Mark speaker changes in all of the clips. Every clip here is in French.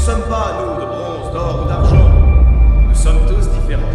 Speaker 1: sommes pas, nous, de bronze, d'or ou d'argent. Nous sommes tous différents.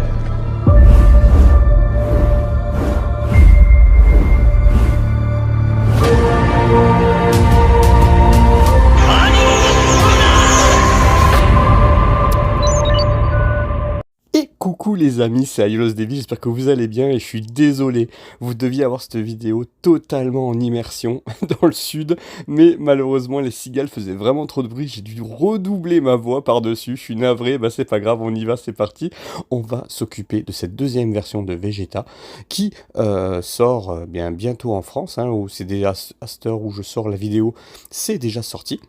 Speaker 2: Et coucou les amis, c'est Aiolos Devil, j'espère que vous allez bien et je suis désolé, vous deviez avoir cette vidéo totalement en immersion dans le sud, mais malheureusement les cigales faisaient vraiment trop de bruit, j'ai dû redoubler ma voix par-dessus, je suis navré, bah c'est pas grave, on y va, c'est parti. On va s'occuper de cette deuxième version de Vegeta qui sort bien bientôt en France, hein, où c'est déjà à cette heure où je sors la vidéo, c'est déjà sorti.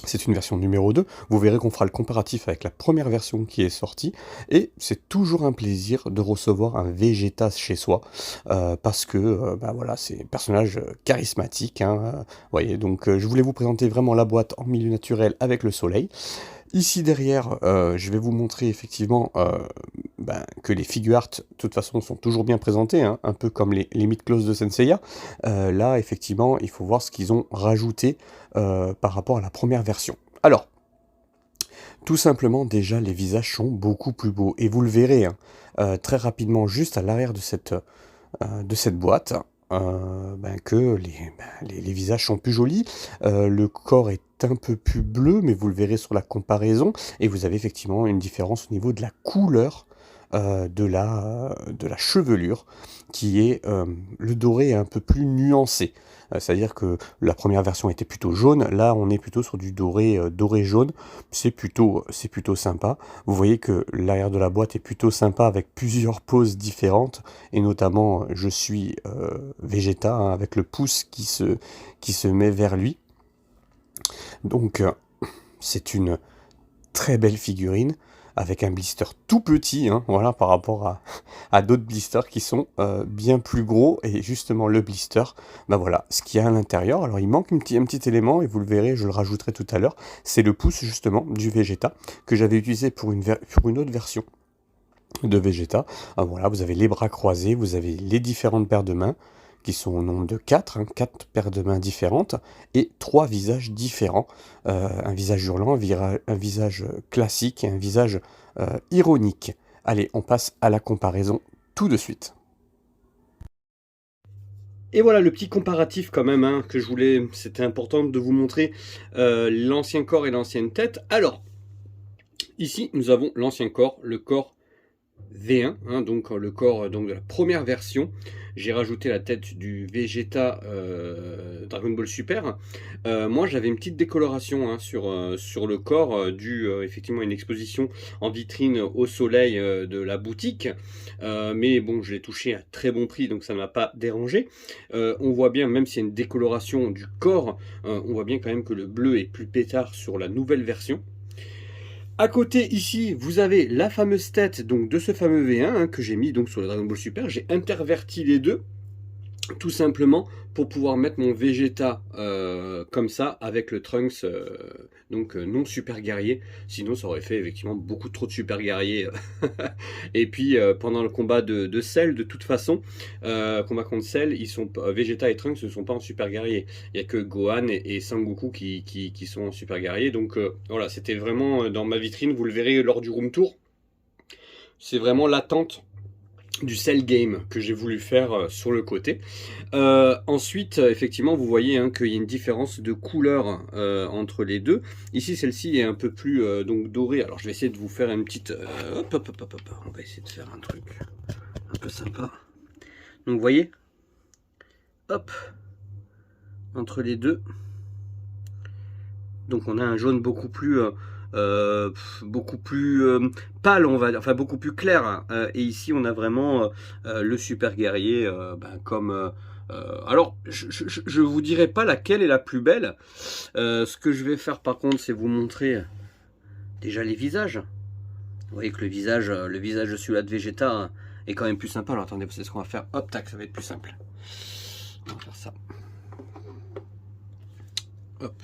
Speaker 2: C'est une version numéro 2, vous verrez qu'on fera le comparatif avec la première version qui est sortie, et c'est toujours un plaisir de recevoir un Vegeta chez soi, parce que, bah voilà, c'est un personnage charismatique, hein, voyez, donc je voulais vous présenter vraiment la boîte en milieu naturel avec le soleil. Ici derrière, je vais vous montrer effectivement que les figure art, de toute façon, sont toujours bien présentées, hein, un peu comme les Meat-Claws de Senseiya. Là, effectivement, il faut voir ce qu'ils ont rajouté par rapport à la première version. Alors, tout simplement, déjà, les visages sont beaucoup plus beaux. Et vous le verrez très rapidement, juste à l'arrière de cette boîte, que les visages sont plus jolis. Le corps est un peu plus bleu, mais vous le verrez sur la comparaison. Et vous avez effectivement une différence au niveau de la couleur de la chevelure, qui est le doré est un peu plus nuancé. C'est-à-dire que la première version était plutôt jaune, là on est plutôt sur du doré doré jaune, c'est plutôt sympa. Vous voyez que l'arrière de la boîte est plutôt sympa avec plusieurs poses différentes, et notamment je suis Vegeta, hein, avec le pouce qui se met vers lui. Donc c'est une très belle figurine, avec un blister tout petit, hein, voilà, par rapport à d'autres blisters qui sont bien plus gros, et justement le blister, bah voilà, ce qu'il y a à l'intérieur. Alors il manque un petit élément, et vous le verrez, je le rajouterai tout à l'heure, c'est le pouce justement du Vegeta, que j'avais utilisé pour une autre version de Vegeta. Voilà, vous avez les bras croisés, vous avez les différentes paires de mains, qui sont au nombre de 4, hein, 4 paires de mains différentes, et 3 visages différents. Un visage hurlant, un visage classique et un visage ironique. Allez, on passe à la comparaison tout de suite. Et voilà le petit comparatif quand même, hein, que je voulais, c'était important de vous montrer l'ancien corps et l'ancienne tête. Alors, ici nous avons l'ancien corps, le corps V1, hein, donc le corps donc de la première version. J'ai rajouté la tête du Vegeta Dragon Ball Super. Moi j'avais une petite décoloration, hein, sur le corps, dû effectivement à une exposition en vitrine au soleil de la boutique. Mais bon, je l'ai touché à très bon prix, donc ça ne m'a pas dérangé. On voit bien, même s'il y a une décoloration du corps, on voit bien quand même que le bleu est plus pétard sur la nouvelle version. À côté ici, vous avez la fameuse tête donc de ce fameux V1, hein, que j'ai mis donc sur le Dragon Ball Super. J'ai interverti les deux, tout simplement pour pouvoir mettre mon Vegeta comme ça, avec le Trunks non super guerrier. Sinon ça aurait fait effectivement beaucoup trop de super guerrier. Et puis pendant le combat de Cell, de toute façon, combat contre Cell, Vegeta et Trunks ne sont pas en super guerrier. Il n'y a que Gohan et Sangoku qui sont en super guerrier. Donc voilà, c'était vraiment dans ma vitrine, vous le verrez lors du room tour. C'est vraiment l'attente du Cell Game que j'ai voulu faire sur le côté. Ensuite, effectivement, vous voyez, hein, qu'il y a une différence de couleur entre les deux. Ici, celle-ci est un peu plus donc dorée. Alors, je vais essayer de vous faire une petite... hop. On va essayer de faire un truc un peu sympa. Donc, vous voyez, hop, entre les deux. Donc, on a un jaune beaucoup plus pâle, on va dire, enfin beaucoup plus clair, hein. Et ici on a vraiment le super guerrier, comme alors je vous dirai pas laquelle est la plus belle. Ce que je vais faire par contre, c'est vous montrer déjà les visages. Vous voyez que le visage de celui-là de Vegeta, hein, est quand même plus sympa. Alors attendez, c'est ce qu'on va faire. Hop, tac, ça va être plus simple. On va faire ça. Hop.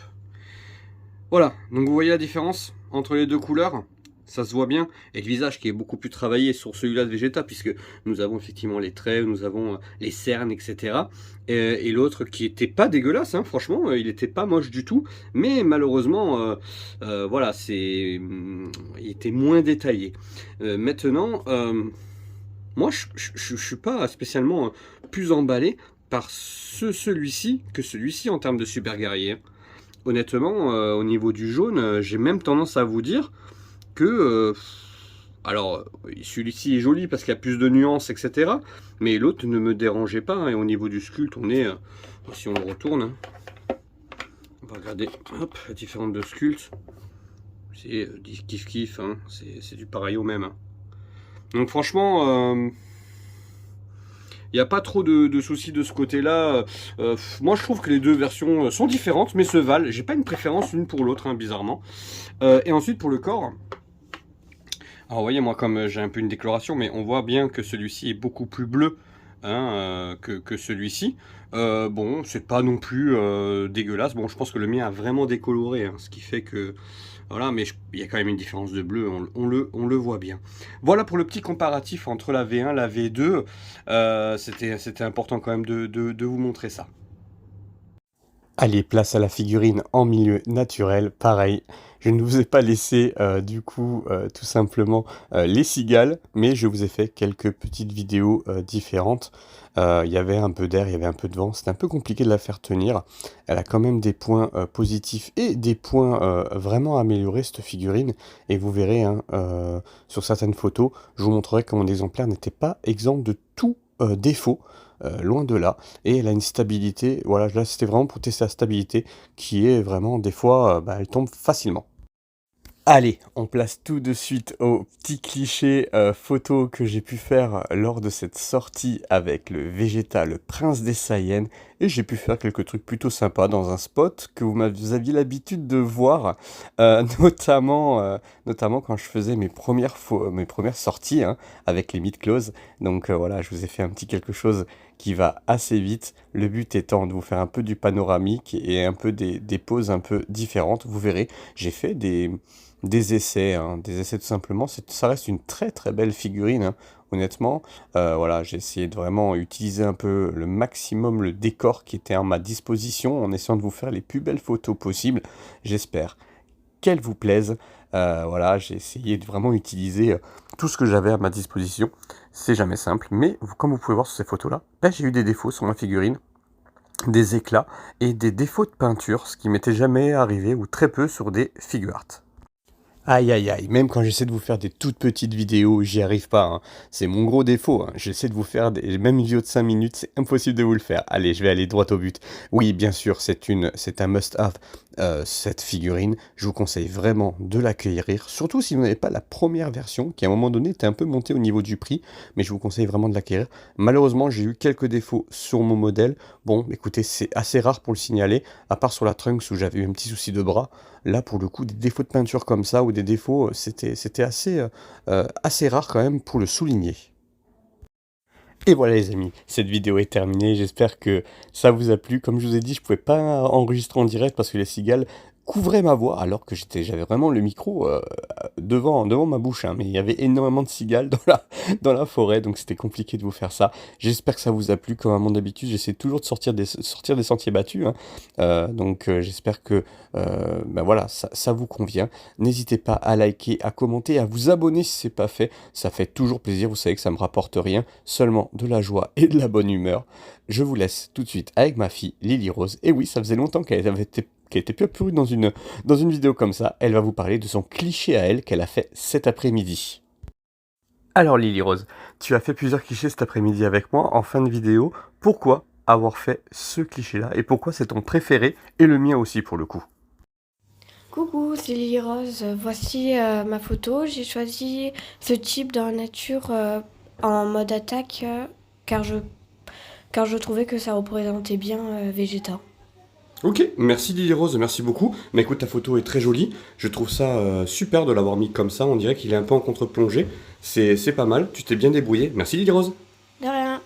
Speaker 2: Voilà, donc vous voyez la différence entre les deux couleurs. ça se voit bien, et le visage qui est beaucoup plus travaillé sur celui-là de Vegeta, puisque nous avons effectivement les traits, nous avons les cernes, etc. Et l'autre qui était pas dégueulasse, hein, franchement, il était pas moche du tout, mais malheureusement, voilà, il était moins détaillé. Maintenant, moi, je suis pas spécialement plus emballé par celui-ci que celui-ci en termes de super guerrier. Honnêtement, au niveau du jaune, j'ai même tendance à vous dire que... alors, celui-ci est joli parce qu'il y a plus de nuances, etc. Mais l'autre ne me dérangeait pas. Hein, et au niveau du sculpte, on est... si on le retourne, hein, on va regarder hop, la différence de sculpte. C'est kiff-kiff, hein, c'est du pareil au même. Hein. Donc franchement... il n'y a pas trop de soucis de ce côté-là. Moi, je trouve que les deux versions sont différentes, mais se valent. J'ai pas une préférence l'une pour l'autre, hein, bizarrement. Et ensuite, pour le corps... Alors, vous voyez, moi, comme j'ai un peu une décoloration, mais on voit bien que celui-ci est beaucoup plus bleu hein, que celui-ci. Bon, c'est pas non plus dégueulasse. Bon, je pense que le mien a vraiment décoloré, hein, ce qui fait que... Voilà, mais il y a quand même une différence de bleu, on le voit bien. Voilà pour le petit comparatif entre la V1 et la V2. C'était important quand même de vous montrer ça. Allez, place à la figurine en milieu naturel, pareil. Je ne vous ai pas laissé du coup tout simplement les cigales, mais je vous ai fait quelques petites vidéos différentes. Il y avait un peu d'air, il y avait un peu de vent, c'était un peu compliqué de la faire tenir. Elle a quand même des points positifs et des points vraiment améliorés cette figurine. Et vous verrez hein, sur certaines photos, je vous montrerai que mon exemplaire n'était pas exempt de tout défaut. Loin de là, et elle a une stabilité, voilà, là c'était vraiment pour tester la stabilité, qui est vraiment, des fois, elle tombe facilement. Allez, on place tout de suite au petit cliché photo que j'ai pu faire lors de cette sortie avec le Vegeta, le prince des Saiyans, et j'ai pu faire quelques trucs plutôt sympas dans un spot que vous aviez l'habitude de voir, notamment quand je faisais mes premières sorties hein, avec les mid-close. Donc voilà, je vous ai fait un petit quelque chose qui va assez vite. Le but étant de vous faire un peu du panoramique et un peu des poses un peu différentes. Vous verrez, j'ai fait des essais, hein, tout simplement. Ça reste une très très belle figurine, hein, honnêtement. Voilà, j'ai essayé de vraiment utiliser un peu le maximum le décor qui était à ma disposition en essayant de vous faire les plus belles photos possibles. J'espère qu'elles vous plaisent. Voilà, j'ai essayé de vraiment utiliser tout ce que j'avais à ma disposition. C'est jamais simple, mais comme vous pouvez voir sur ces photos-là, j'ai eu des défauts sur ma figurine, des éclats et des défauts de peinture, ce qui m'était jamais arrivé ou très peu sur des figure art. Aïe aïe aïe, même quand j'essaie de vous faire des toutes petites vidéos, j'y arrive pas, hein. C'est mon gros défaut, hein. J'essaie de vous faire même une vidéo de 5 minutes, c'est impossible de vous le faire. Allez, je vais aller droit au but. Oui, bien sûr, c'est un must-have, cette figurine. Je vous conseille vraiment de l'acquérir, surtout si vous n'avez pas la première version, qui à un moment donné était un peu montée au niveau du prix, mais je vous conseille vraiment de l'acquérir. Malheureusement, j'ai eu quelques défauts sur mon modèle. Bon, écoutez, c'est assez rare pour le signaler, à part sur la Trunks où j'avais eu un petit souci de bras. Là, pour le coup, des défauts de peinture comme ça, ou des défauts, c'était assez rare quand même pour le souligner. Et voilà les amis, cette vidéo est terminée, j'espère que ça vous a plu. Comme je vous ai dit, je pouvais pas enregistrer en direct parce que les cigales couvraient ma voix alors que j'avais vraiment le micro devant ma bouche, hein, mais il y avait énormément de cigales dans la forêt, donc c'était compliqué de vous faire ça. J'espère que ça vous a plu, comme à mon habitude, j'essaie toujours de sortir des sentiers battus, hein. Donc j'espère que voilà, ça vous convient. N'hésitez pas à liker, à commenter, à vous abonner si c'est pas fait, ça fait toujours plaisir, vous savez que ça me rapporte rien, seulement de la joie et de la bonne humeur. Je vous laisse tout de suite avec ma fille Lily Rose, et oui, ça faisait longtemps qu'elle était plus apparue dans une vidéo comme ça. Elle va vous parler de son cliché à elle qu'elle a fait cet après-midi. Alors Lily Rose, tu as fait plusieurs clichés cet après-midi avec moi en fin de vidéo. Pourquoi avoir fait ce cliché-là et pourquoi c'est ton préféré et le mien aussi pour le coup?
Speaker 3: Coucou, c'est Lily Rose. Voici ma photo. J'ai choisi ce type dans la nature en mode attaque car je trouvais que ça représentait bien Vegeta.
Speaker 2: Ok, merci Lily Rose, merci beaucoup. Mais écoute, ta photo est très jolie. Je trouve ça super de l'avoir mis comme ça. On dirait qu'il est un peu en contre-plongée. C'est pas mal, tu t'es bien débrouillé. Merci Lily Rose.
Speaker 3: De rien.